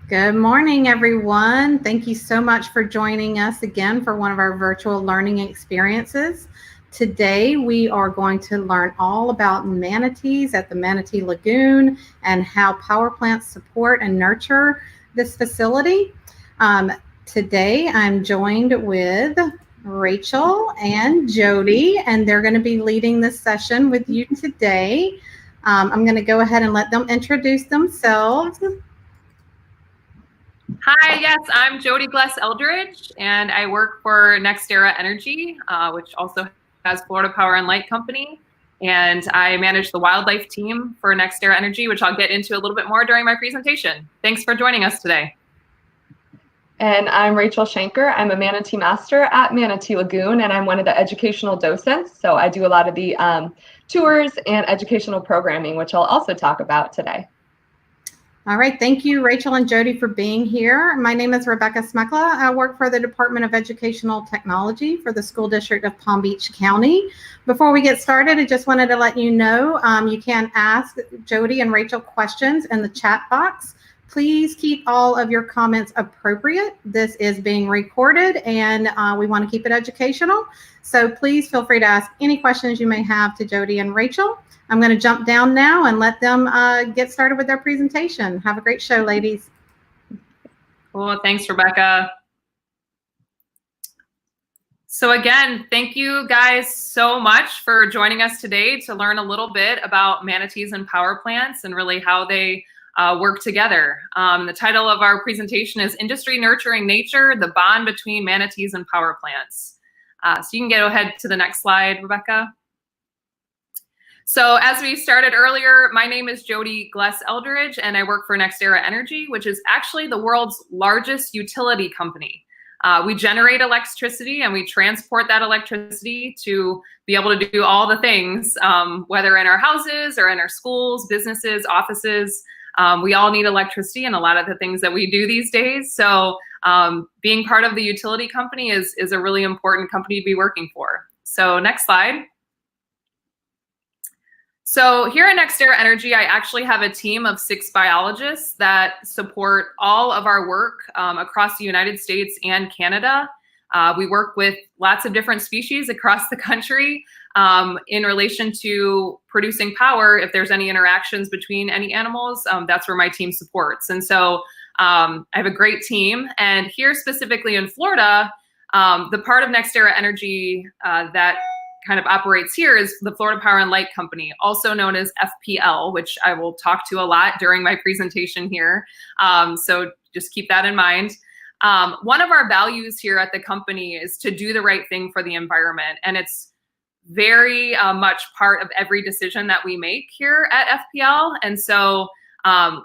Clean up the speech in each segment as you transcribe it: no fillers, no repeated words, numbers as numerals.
Good morning, everyone. Thank you so much for joining us again for one of our virtual learning experiences. Today, we are going to learn all about manatees at the Manatee Lagoon and how power plants support and nurture this facility. Today, I'm joined with Rachel and Jody, and they're going to be leading this session with you today. I'm going to go ahead and let them introduce themselves. Hi, yes, I'm Jody Gless-Eldridge, and I work for NextEra Energy, which also has Florida Power and Light Company. And I manage the wildlife team for NextEra Energy, which I'll get into a little bit more during my presentation. Thanks for joining us today. And I'm Rachel Schenker. I'm a manatee master at Manatee Lagoon, and I'm one of the educational docents. So I do a lot of the tours and educational programming, which I'll also talk about today. All right, thank you, Rachel and Jody, for being here. My name is Rebecca Smekla. I work for the Department of Educational Technology for the School District of Palm Beach County. Before we get started, I just wanted to let you know you can ask Jody and Rachel questions in the chat box. Please keep all of your comments appropriate. This is being recorded and we want to keep it educational. So please feel free to ask any questions you may have to Jody and Rachel. I'm going to jump down now and let them get started with their presentation. Have a great show, ladies. Cool, thanks, Rebecca. So again, thank you guys so much for joining us today to learn a little bit about manatees and power plants and really how they work together. The title of our presentation is Industry Nurturing Nature, the Bond Between Manatees and Power Plants. So you can go ahead to the next slide, Rebecca. So as we started earlier, my name is Jody Gless-Eldridge, and I work for NextEra Energy, which is actually the world's largest utility company. We generate electricity and we transport that electricity to be able to do all the things, whether in our houses or in our schools, businesses, offices. We all need electricity and a lot of the things that we do these days. So being part of the utility company is a really important company to be working for. So next slide. So here at NextEra Energy, I actually have a team of 6 biologists that support all of our work across the United States and Canada. We work with lots of different species across the country in relation to producing power. If there's any interactions between any animals, that's where my team supports. And so I have a great team. And here specifically in Florida, the part of NextEra Energy that kind of operates here is the Florida Power and Light Company, also known as FPL, which I will talk to a lot during my presentation here. So just keep that in mind. One of our values here at the company is to do the right thing for the environment. And it's very much part of every decision that we make here at FPL. And so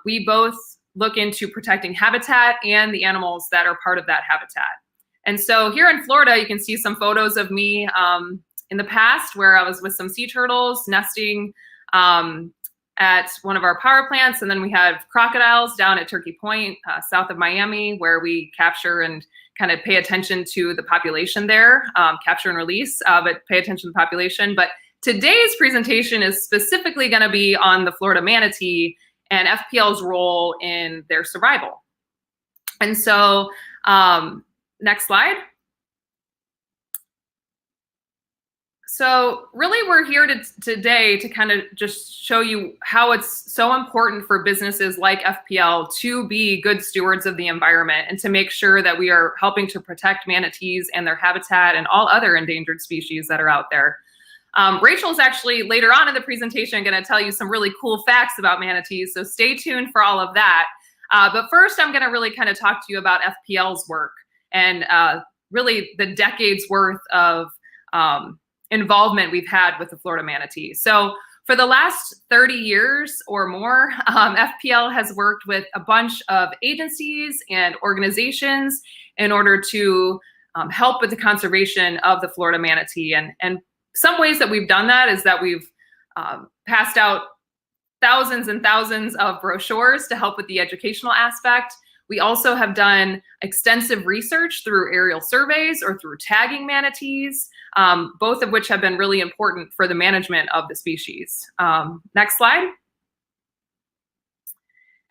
we both look into protecting habitat and the animals that are part of that habitat. And so here in Florida, you can see some photos of me in the past where I was with some sea turtles nesting at one of our power plants. And then we have crocodiles down at Turkey Point, south of Miami, where we capture and kind of pay attention to the population there, capture and release, but pay attention to the population. But today's presentation is specifically going to be on the Florida manatee and FPL's role in their survival. And so next slide. So really we're here today to kind of just show you how it's so important for businesses like FPL to be good stewards of the environment and to make sure that we are helping to protect manatees and their habitat and all other endangered species that are out there. Rachel's actually later on in the presentation going to tell you some really cool facts about manatees, so stay tuned for all of that. But first I'm going to really kind of talk to you about FPL's work and really the decades worth of involvement we've had with the Florida manatee. So for the last 30 years or more, FPL has worked with a bunch of agencies and organizations in order to help with the conservation of the Florida manatee. And some ways that we've done that is that we've passed out thousands and thousands of brochures to help with the educational aspect. We also have done extensive research through aerial surveys or through tagging manatees, both of which have been really important for the management of the species. Next slide.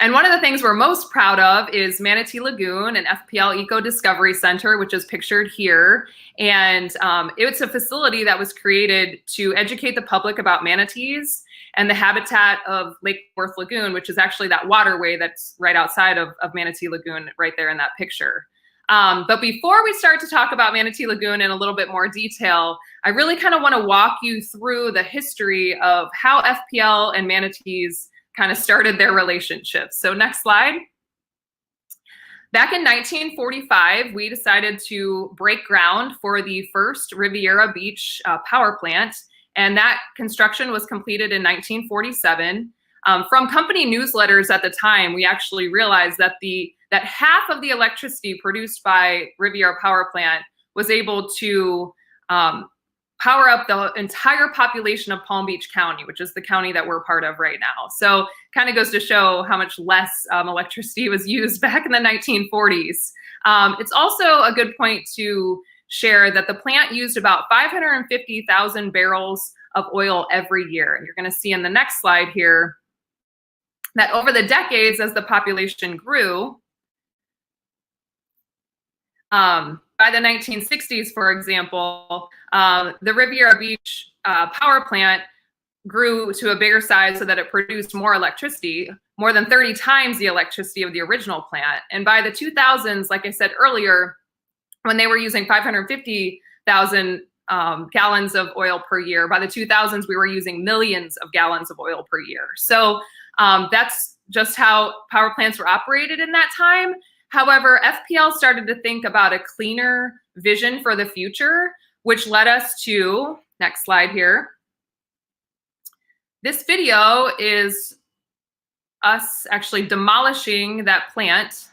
And one of the things we're most proud of is Manatee Lagoon and FPL Eco Discovery Center, which is pictured here. And it's a facility that was created to educate the public about manatees and the habitat of Lake Worth Lagoon, which is actually that waterway that's right outside of Manatee Lagoon, right there in that picture. But before we start to talk about Manatee Lagoon in a little bit more detail, I really kind of want to walk you through the history of how FPL and manatees kind of started their relationship. So next slide. Back in 1945, we decided to break ground for the first Riviera Beach power plant, and that construction was completed in 1947. From company newsletters at the time, we actually realized that that half of the electricity produced by Riviera Power Plant was able to power up the entire population of Palm Beach County, which is the county that we're part of right now. So kind of goes to show how much less electricity was used back in the 1940s. It's also a good point to share that the plant used about 550,000 barrels of oil every year. And you're going to see in the next slide here that over the decades, as the population grew, by the 1960s, for example, the Riviera Beach power plant grew to a bigger size so that it produced more electricity, more than 30 times the electricity of the original plant. And by the 2000s, like I said earlier, when they were using 550,000 gallons of oil per year, by the 2000s, we were using millions of gallons of oil per year. So that's just how power plants were operated in that time. However, FPL started to think about a cleaner vision for the future, which led us to, next slide here. This video is us actually demolishing that plant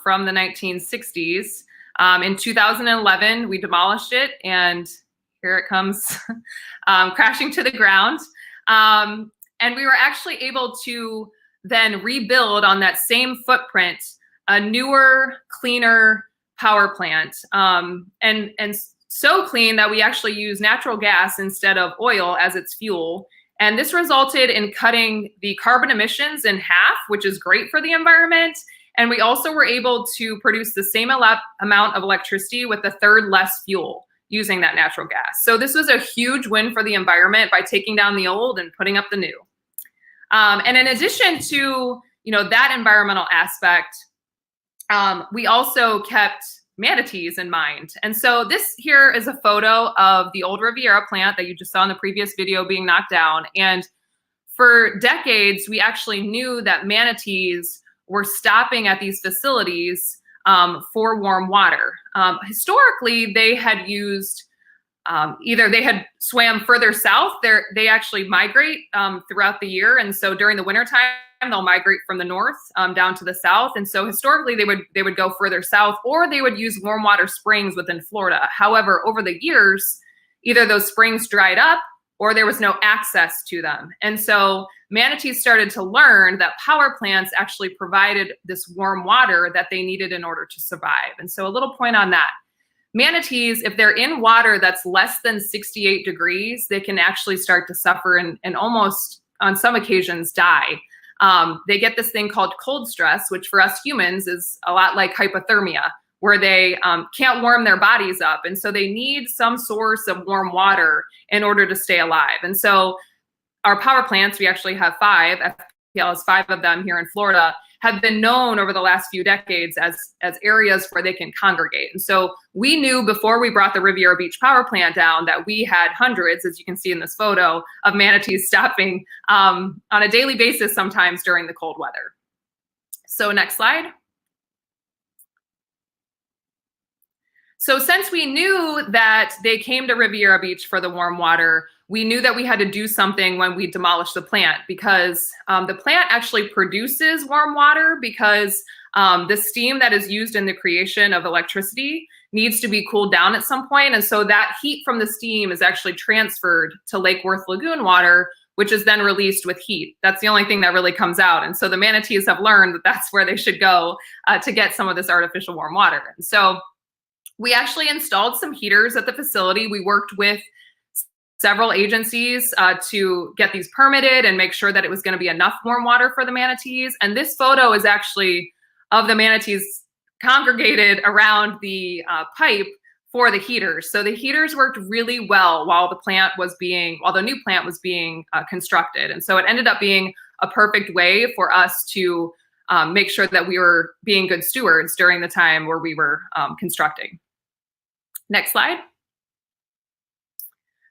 from the 1960s. In 2011, we demolished it, and here it comes crashing to the ground. And we were actually able to then rebuild on that same footprint a newer, cleaner power plant, and so clean that we actually use natural gas instead of oil as its fuel. And this resulted in cutting the carbon emissions in half, which is great for the environment. And we also were able to produce the same amount of electricity with a third less fuel using that natural gas. So this was a huge win for the environment by taking down the old and putting up the new. And in addition to that environmental aspect, we also kept manatees in mind. And so this here is a photo of the old Riviera plant that you just saw in the previous video being knocked down. And for decades, we actually knew that manatees were stopping at these facilities for warm water. Historically, they had used either they had swam further south. They actually migrate throughout the year. And so during the wintertime, they'll migrate from the north down to the south. And so historically, they would go further south, or they would use warm water springs within Florida. However, over the years, either those springs dried up or there was no access to them. And so manatees started to learn that power plants actually provided this warm water that they needed in order to survive. And so a little point on that. Manatees, if they're in water that's less than 68 degrees, they can actually start to suffer and almost on some occasions die. They get this thing called cold stress, which for us humans is a lot like hypothermia, where they can't warm their bodies up. And so they need some source of warm water in order to stay alive. And so our power plants, we actually have 5, FPL has 5 of them here in Florida, have been known over the last few decades as areas where they can congregate. And so we knew before we brought the Riviera Beach power plant down that we had hundreds, as you can see in this photo, of manatees stopping on a daily basis sometimes during the cold weather. So next slide. So since we knew that they came to Riviera Beach for the warm water, we knew that we had to do something when we demolished the plant, because the plant actually produces warm water because the steam that is used in the creation of electricity needs to be cooled down at some point. And so that heat from the steam is actually transferred to Lake Worth Lagoon water, which is then released with heat. That's the only thing that really comes out. And so the manatees have learned that that's where they should go to get some of this artificial warm water. And so we actually installed some heaters at the facility. We worked with several agencies to get these permitted and make sure that it was going to be enough warm water for the manatees. And this photo is actually of the manatees congregated around the pipe for the heaters. So the heaters worked really well while the new plant was being constructed. And so it ended up being a perfect way for us to make sure that we were being good stewards during the time where we were constructing. Next slide.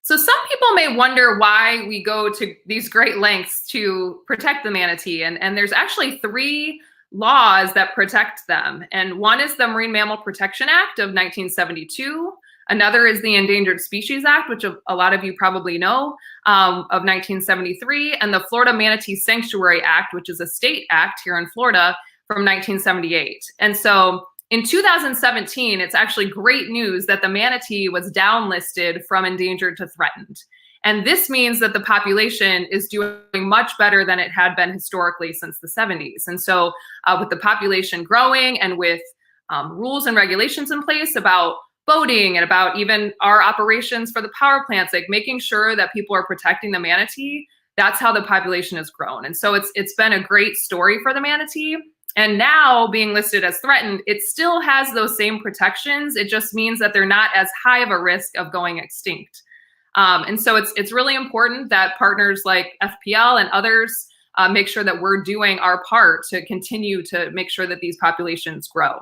So some people may wonder why we go to these great lengths to protect the manatee. And there's actually 3 laws that protect them. And one is the Marine Mammal Protection Act of 1972. Another is the Endangered Species Act, which a lot of you probably know, of 1973, and the Florida Manatee Sanctuary Act, which is a state act here in Florida from 1978. And so in 2017, it's actually great news that the manatee was downlisted from endangered to threatened. And this means that the population is doing much better than it had been historically since the 70s. And so with the population growing and with rules and regulations in place about boating and about even our operations for the power plants, like making sure that people are protecting the manatee, that's how the population has grown. And so it's been a great story for the manatee. And now being listed as threatened, it still has those same protections. It just means that they're not as high of a risk of going extinct. And so it's really important that partners like FPL and others make sure that we're doing our part to continue to make sure that these populations grow.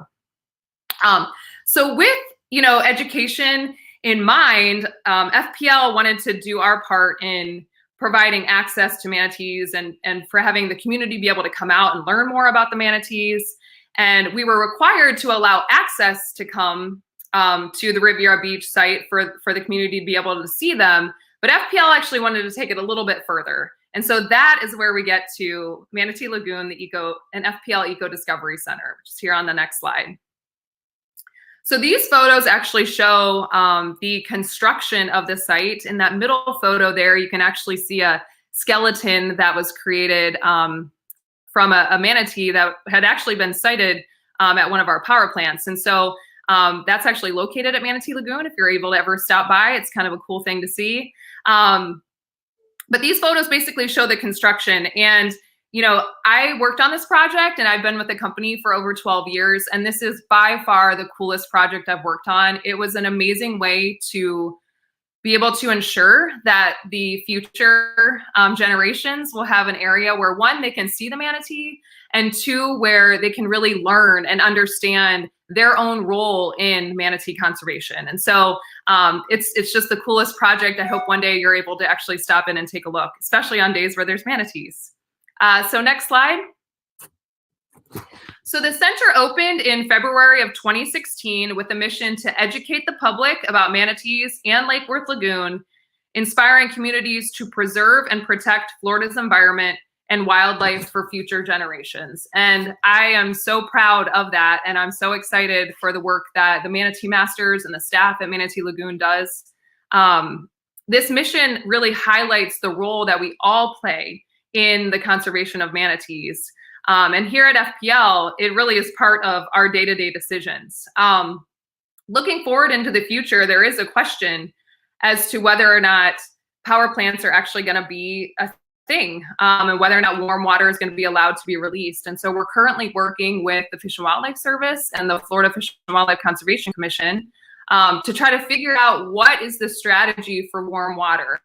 So with education in mind, FPL wanted to do our part in providing access to manatees and for having the community be able to come out and learn more about the manatees. And we were required to allow access to come to the Riviera Beach site for the community to be able to see them. But FPL actually wanted to take it a little bit further. And so that is where we get to Manatee Lagoon, and FPL Eco Discovery Center, which is here on the next slide. So these photos actually show the construction of the site. In that middle photo there, you can actually see a skeleton that was created from a manatee that had actually been sighted at one of our power plants. And so that's actually located at Manatee Lagoon. If you're able to ever stop by, it's kind of a cool thing to see. But these photos basically show the construction. And I worked on this project and I've been with the company for over 12 years. And this is by far the coolest project I've worked on. It was an amazing way to be able to ensure that the future generations will have an area where, one, they can see the manatee, and 2, where they can really learn and understand their own role in manatee conservation. And so it's just the coolest project. I hope one day you're able to actually stop in and take a look, especially on days where there's manatees. So next slide. So the center opened in February of 2016 with a mission to educate the public about manatees and Lake Worth Lagoon, inspiring communities to preserve and protect Florida's environment and wildlife for future generations. And I am so proud of that. And I'm so excited for the work that the Manatee Masters and the staff at Manatee Lagoon does. This mission really highlights the role that we all play in the conservation of manatees. And here at FPL, it really is part of our day-to-day decisions. Looking forward into the future, there is a question as to whether or not power plants are actually going to be a thing, and whether or not warm water is going to be allowed to be released. And so we're currently working with the Fish and Wildlife Service and the Florida Fish and Wildlife Conservation Commission to try to figure out what is the strategy for warm water.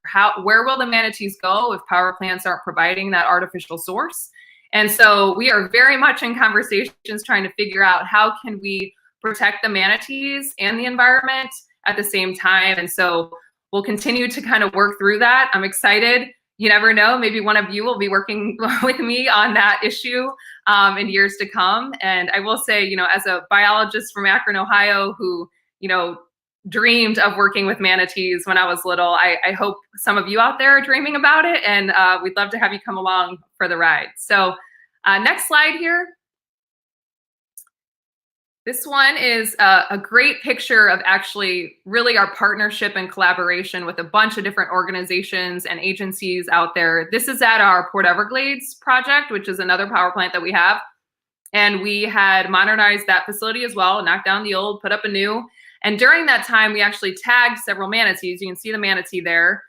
Where will the manatees go if power plants aren't providing that artificial source? And so we are very much in conversations trying to figure out how can we protect the manatees and the environment at the same time. And so we'll continue to kind of work through that. I'm excited. You never know, maybe one of you will be working with me on that issue in years to come. And I will say, as a biologist from Akron, Ohio, who, dreamed of working with manatees when I was little, I hope some of you out there are dreaming about it, and we'd love to have you come along for the ride. So next slide here. This one is a great picture of actually really our partnership and collaboration with a bunch of different organizations and agencies out there. This is at our Port Everglades project, which is another power plant that we have. And we had modernized that facility as well, knocked down the old, put up a new. And during that time, we actually tagged several manatees. You can see the manatee there.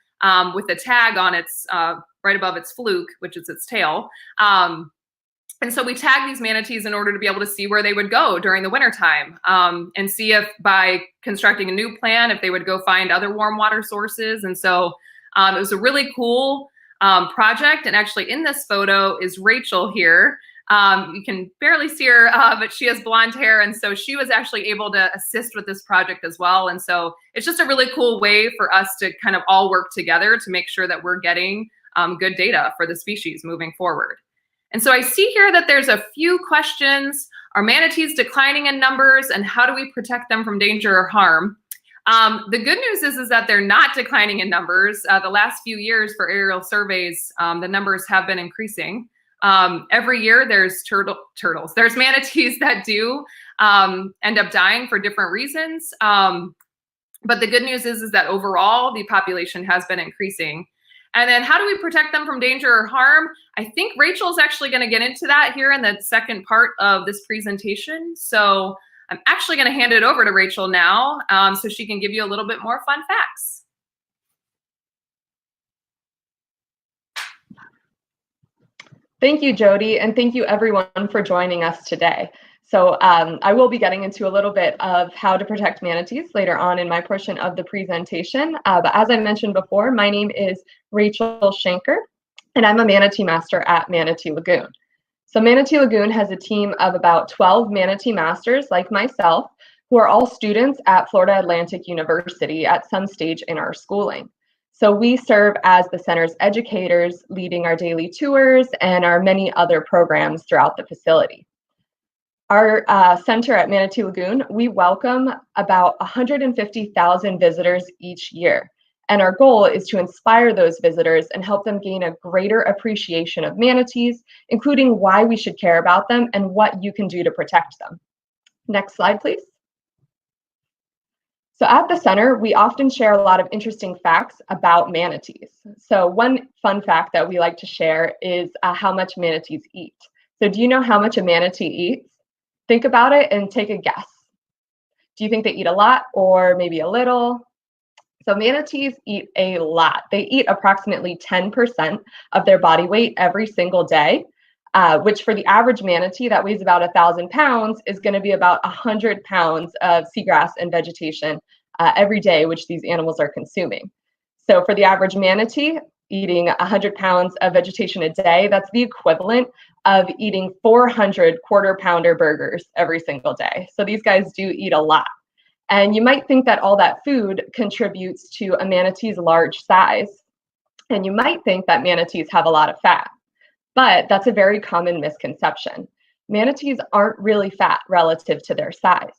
with a tag on its right above its fluke, which is its tail. And so we tag these manatees in order to be able to see where they would go during the wintertime, and see if by constructing a new plan, if they would go find other warm water sources. And so it was a really cool project. And actually in this photo is Rachel here. You can barely see her, but she has blonde hair. And so she was actually able to assist with this project as well. And so it's just a really cool way for us to kind of all work together to make sure that we're getting good data for the species moving forward. And so I see here that there's a few questions. Are manatees declining in numbers, and how do we protect them from danger or harm? The good news is that they're not declining in numbers. The last few years for aerial surveys, the numbers have been increasing. Every year there's there's manatees that do end up dying for different reasons. But the good news is that overall the population has been increasing. And then how do we protect them from danger or harm? I think Rachel's actually going to get into that here in the second part of this presentation. So I'm actually going to hand it over to Rachel now, so she can give you a little bit more fun facts. Thank you, Jody, and thank you everyone for joining us today. So I will be getting into a little bit of how to protect manatees later on in my portion of the presentation. But as I mentioned before, my name is Rachel Schenker, and I'm a manatee master at Manatee Lagoon. So Manatee Lagoon has a team of about 12 manatee masters like myself, who are all students at Florida Atlantic University at some stage in our schooling. So we serve as the center's educators, leading our daily tours and our many other programs throughout the facility. Our center at Manatee Lagoon, we welcome about 150,000 visitors each year. And our goal is to inspire those visitors and help them gain a greater appreciation of manatees, including why we should care about them and what you can do to protect them. Next slide, please. So at the center, we often share a lot of interesting facts about manatees. So one fun fact that we like to share is how much manatees eat. So do you know how much a manatee eats? Think about it and take a guess. Do you think they eat a lot or maybe a little? So manatees eat a lot. They eat approximately 10% of their body weight every single day, which for the average manatee that weighs about 1,000 pounds is going to be about 100 pounds of seagrass and vegetation every day, which these animals are consuming. So for the average manatee, eating 100 pounds of vegetation a day, that's the equivalent of eating 400 quarter-pounder burgers every single day. So these guys do eat a lot. And you might think that all that food contributes to a manatee's large size. And you might think that manatees have a lot of fat. But that's a very common misconception. Manatees aren't really fat relative to their size.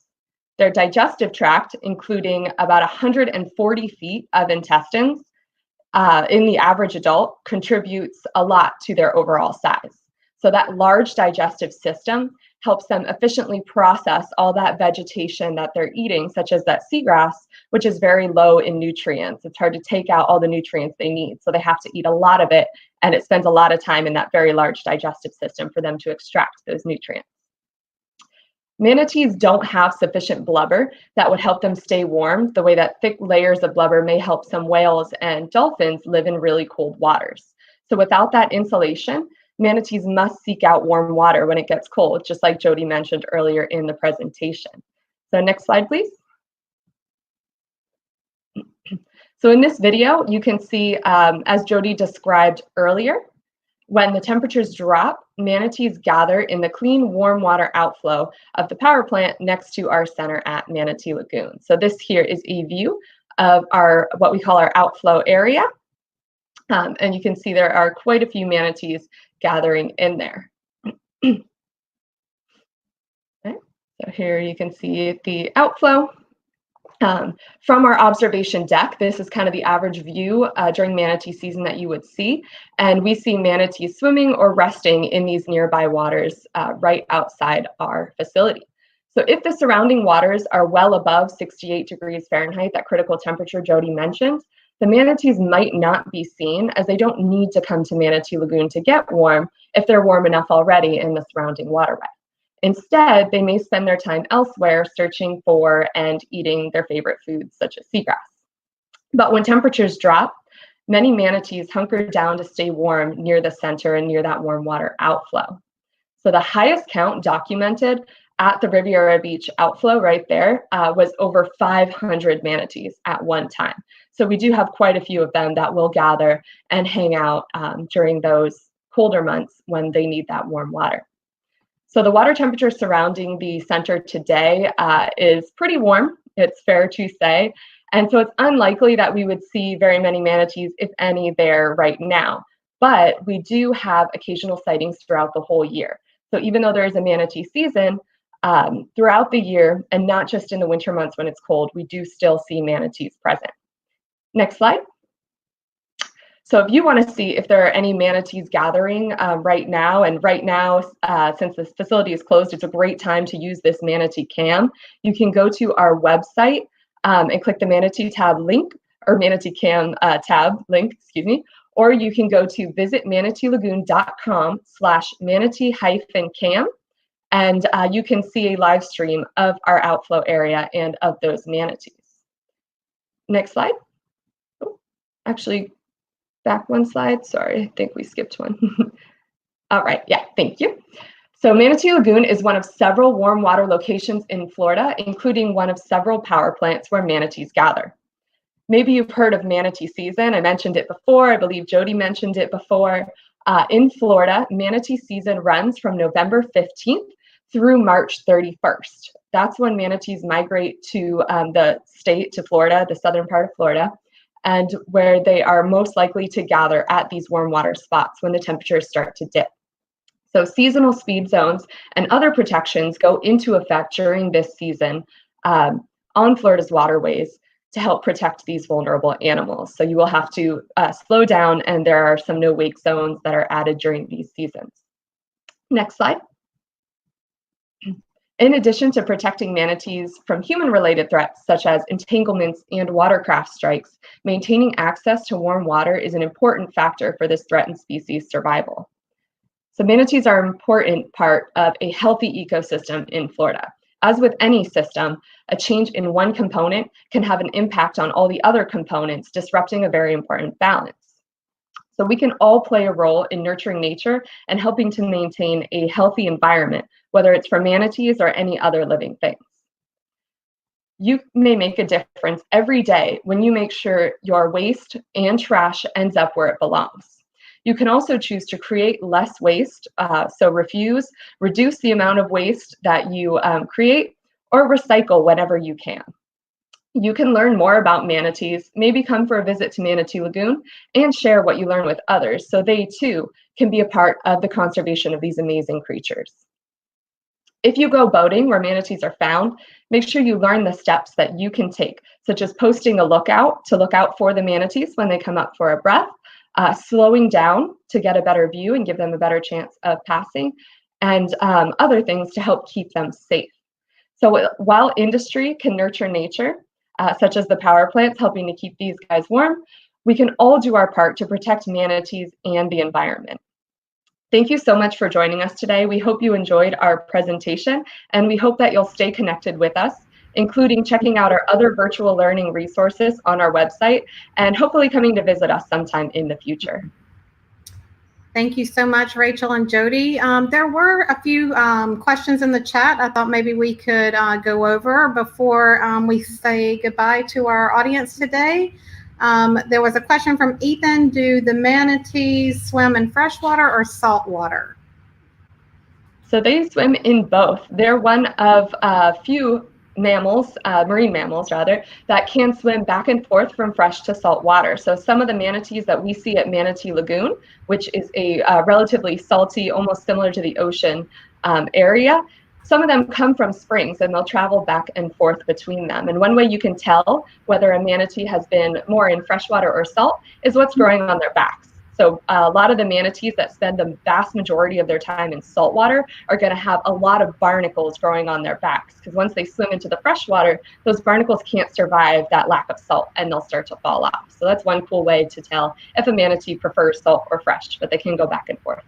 Their digestive tract, including about 140 feet of intestines in the average adult, contributes a lot to their overall size. So that large digestive system helps them efficiently process all that vegetation that they're eating, such as that seagrass, which is very low in nutrients. It's hard to take out all the nutrients they need. So they have to eat a lot of it, and it spends a lot of time in that very large digestive system for them to extract those nutrients. Manatees don't have sufficient blubber that would help them stay warm, the way that thick layers of blubber may help some whales and dolphins live in really cold waters. So without that insulation, manatees must seek out warm water when it gets cold, just like Jody mentioned earlier in the presentation. So next slide, please. So in this video, you can see, as Jody described earlier, when the temperatures drop, manatees gather in the clean, warm water outflow of the power plant next to our center at Manatee Lagoon. So this here is a view of our, what we call our outflow area. And you can see there are quite a few manatees gathering in there. Okay. So here you can see the outflow. From our observation deck, this is kind of the average view during manatee season that you would see. And we see manatees swimming or resting in these nearby waters right outside our facility. So if the surrounding waters are well above 68 degrees Fahrenheit, that critical temperature Jody mentioned, the manatees might not be seen, as they don't need to come to Manatee Lagoon to get warm if they're warm enough already in the surrounding waterway. Instead, they may spend their time elsewhere searching for and eating their favorite foods, such as seagrass. But when temperatures drop many manatees hunker down to stay warm near the center and near that warm water outflow. So the highest count documented at the Riviera Beach outflow right there was over 500 manatees at one time. So we do have quite a few of them that will gather and hang out during those colder months when they need that warm water. So the water temperature surrounding the center today is pretty warm, it's fair to say. And so it's unlikely that we would see very many manatees, if any, there right now. But we do have occasional sightings throughout the whole year. So even though there is a manatee season, throughout the year, and not just in the winter months when it's cold, we do still see manatees present. Next slide. So if you want to see if there are any manatees gathering right now, and right now, since this facility is closed, it's a great time to use this manatee cam. You can go to our website and click the manatee tab link, or manatee cam tab link, excuse me, or you can go to visitmanateelagoon.com/manatee-cam, and you can see a live stream of our outflow area and of those manatees. Next slide. Oh, actually, back one slide. Sorry, I think we skipped one. All right, yeah, thank you. So Manatee Lagoon is one of several warm water locations in Florida, including one of several power plants where manatees gather. Maybe you've heard of manatee season. I mentioned it before. I believe Jody mentioned it before. In Florida, manatee season runs from November 15th through March 31st. That's when manatees migrate to the state, to Florida, the southern part of Florida, and where they are most likely to gather at these warm water spots when the temperatures start to dip. So seasonal speed zones and other protections go into effect during this season on Florida's waterways to help protect these vulnerable animals. So you will have to slow down, and there are some no-wake zones that are added during these seasons. Next slide. In addition to protecting manatees from human-related threats such as entanglements and watercraft strikes, maintaining access to warm water is an important factor for this threatened species' survival. So manatees are an important part of a healthy ecosystem in Florida. As with any system, a change in one component can have an impact on all the other components, disrupting a very important balance. So we can all play a role in nurturing nature and helping to maintain a healthy environment, whether it's for manatees or any other living things. You may make a difference every day when you make sure your waste and trash ends up where it belongs. You can also choose to create less waste, so reduce the amount of waste that you create, or recycle whenever you can. You can learn more about manatees, maybe come for a visit to Manatee Lagoon, and share what you learn with others so they too can be a part of the conservation of these amazing creatures. If you go boating where manatees are found, make sure you learn the steps that you can take, such as posting a lookout to look out for the manatees when they come up for a breath, slowing down to get a better view and give them a better chance of passing, and other things to help keep them safe. So while industry can nurture nature, such as the power plants helping to keep these guys warm, we can all do our part to protect manatees and the environment. Thank you so much for joining us today. We hope you enjoyed our presentation, and we hope that you'll stay connected with us, including checking out our other virtual learning resources on our website, and hopefully coming to visit us sometime in the future. Thank you so much, Rachel and Jody. There were a few questions in the chat I thought maybe we could go over before we say goodbye to our audience today. There was a question from Ethan: do the manatees swim in freshwater or saltwater? So they swim in both. They're one of a few mammals, marine mammals rather, that can swim back and forth from fresh to salt water. So some of the manatees that we see at Manatee Lagoon, which is a relatively salty, almost similar to the ocean area, some of them come from springs, and they'll travel back and forth between them. And one way you can tell whether a manatee has been more in freshwater or salt is what's growing on their backs. So a lot of the manatees that spend the vast majority of their time in saltwater are going to have a lot of barnacles growing on their backs, because once they swim into the freshwater, those barnacles can't survive that lack of salt, and they'll start to fall off. So that's one cool way to tell if a manatee prefers salt or fresh, but they can go back and forth.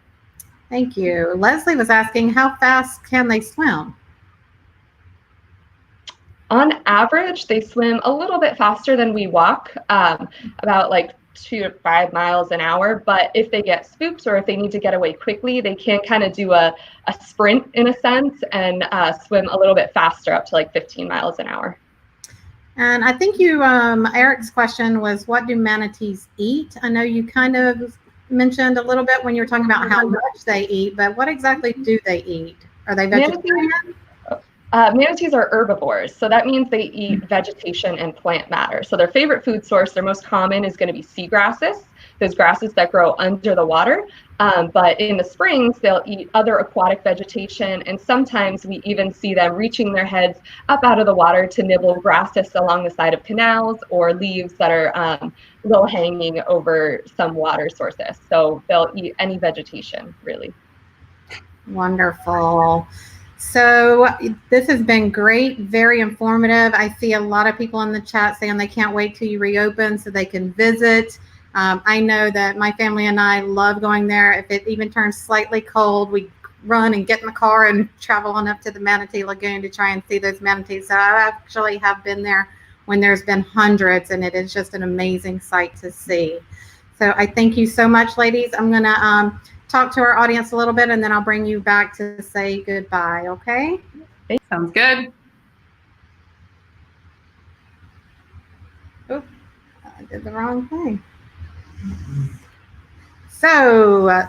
Thank you. Leslie was asking, how fast can they swim? On average, they swim a little bit faster than we walk, about like to 5 miles an hour. But if they get spooked or if they need to get away quickly, they can kind of do a sprint in a sense and swim a little bit faster, up to like 15 miles an hour. And I think you, Eric's question was, what do manatees eat? I know you kind of mentioned a little bit when you were talking about how much they eat, but what exactly do they eat? Are they vegetarian? Manatees are herbivores, so that means they eat vegetation and plant matter. So their favorite food source, their most common, is going to be seagrasses, those grasses that grow under the water. But in the springs, they'll eat other aquatic vegetation, and sometimes we even see them reaching their heads up out of the water to nibble grasses along the side of canals or leaves that are low hanging over some water sources. So they'll eat any vegetation, really. Wonderful. So this has been great, very informative. I see a lot of people in the chat saying they can't wait till you reopen so they can visit. I know that my family and I love going there. If it even turns slightly cold, we run and get in the car and travel on up to the Manatee Lagoon to try and see those manatees. So I actually have been there when there's been hundreds, and it is just an amazing sight to see. So I thank you so much, ladies. I'm going to talk to our audience a little bit, and then I'll bring you back to say goodbye, okay? Sounds good. Oop, I did the wrong thing. So,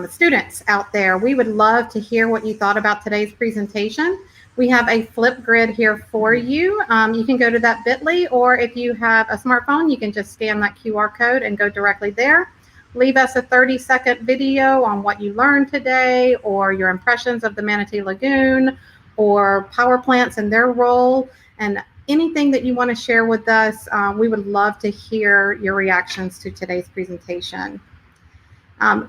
students out there, we would love to hear what you thought about today's presentation. We have a flip grid here for you. You can go to that bit.ly, or if you have a smartphone, you can just scan that QR code and go directly there. Leave us a 30-second video on what you learned today, or your impressions of the Manatee Lagoon, or power plants and their role, and anything that you want to share with us. We would love to hear your reactions to today's presentation.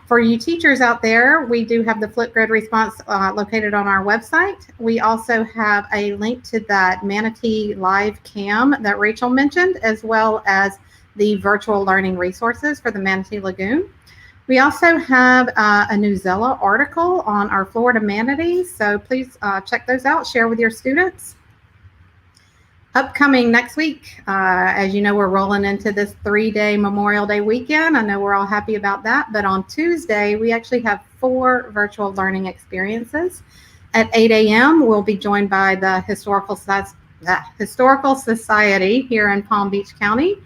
For you teachers out there, we do have the Flipgrid response located on our website. We also have a link to that Manatee live cam that Rachel mentioned, as well as the virtual learning resources for the Manatee Lagoon. We also have a Newsella article on our Florida manatees, so please check those out, share with your students. Upcoming next week, as you know, we're rolling into this 3-day Memorial Day weekend. I know we're all happy about that, but on Tuesday, we actually have 4 virtual learning experiences. At 8 a.m., we'll be joined by the Historical Society here in Palm Beach County.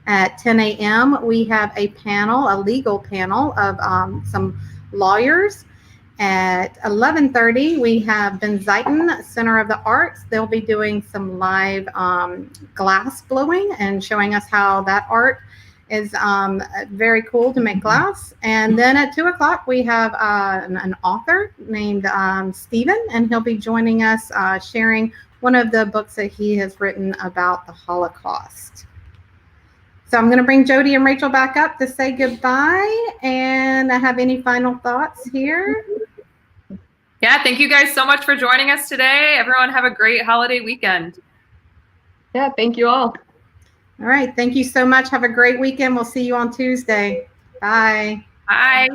At 10 a.m., we have a panel, a legal panel of some lawyers. At 11:30, we have Ben Zeiton, Center of the Arts. They'll be doing some live glass blowing and showing us how that art is very cool to make glass. And then at 2 o'clock, we have an author named Stephen, and he'll be joining us sharing one of the books that he has written about the Holocaust. So I'm going to bring Jody and Rachel back up to say goodbye. And I have any final thoughts here? Yeah, thank you guys so much for joining us today. Everyone have a great holiday weekend. Yeah, thank you all. All right. Thank you so much. Have a great weekend. We'll see you on Tuesday. Bye. Bye.